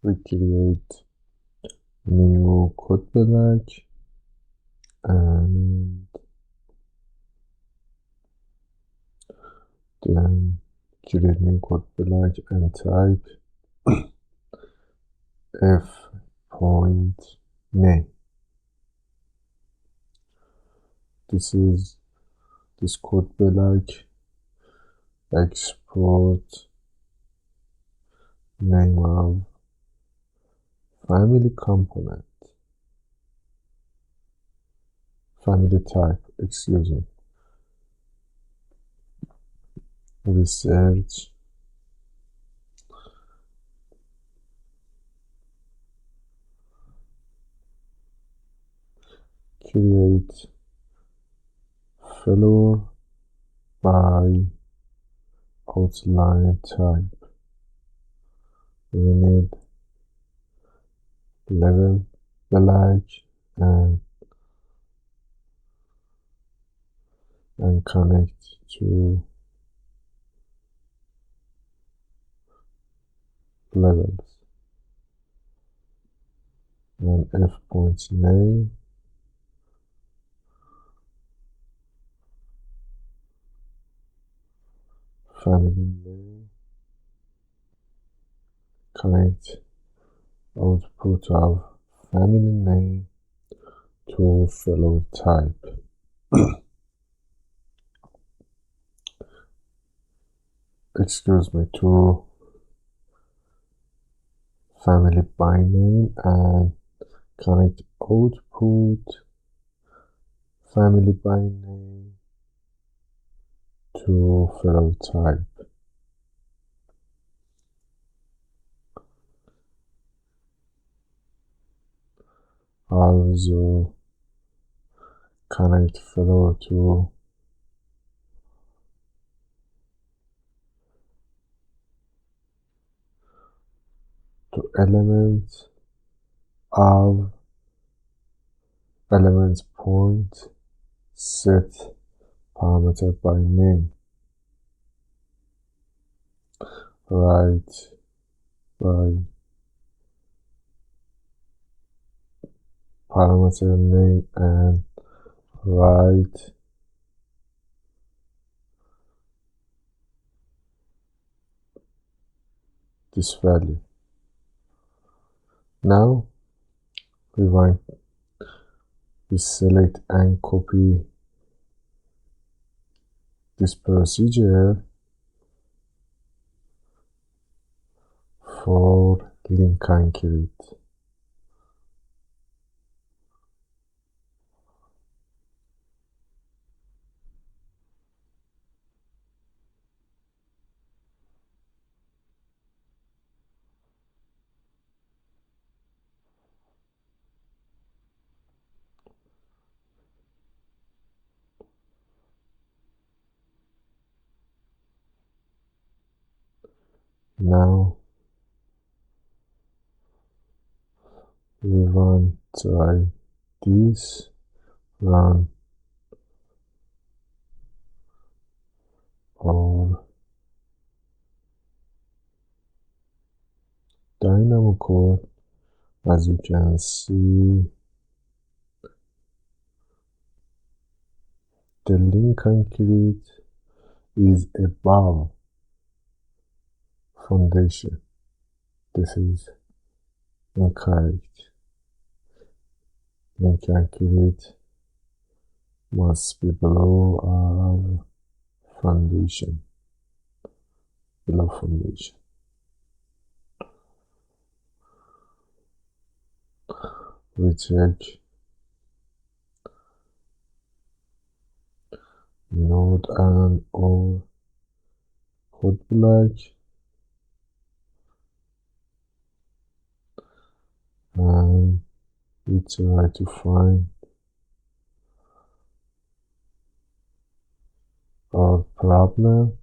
we create new code block and then create new code block and type f point name. This is this code block export name of family component, family type, excuse me. We search create floor by outline type. We need level black and connect to levels. And f point name, family name, connect output of family name to fellow type. Excuse me, to family by name and connect output family by name to fellow type. Also connect fellow to elements of elements point set parameter by name. Write by parameter name and write this value. Now we select and copy this procedure for link concrete. Now we want to try this, run our Dynamo code. As you can see, the link concrete is above foundation. This is incorrect. Link concrete must be below our foundation. Below foundation. We check node and or code block and we try to find our problem.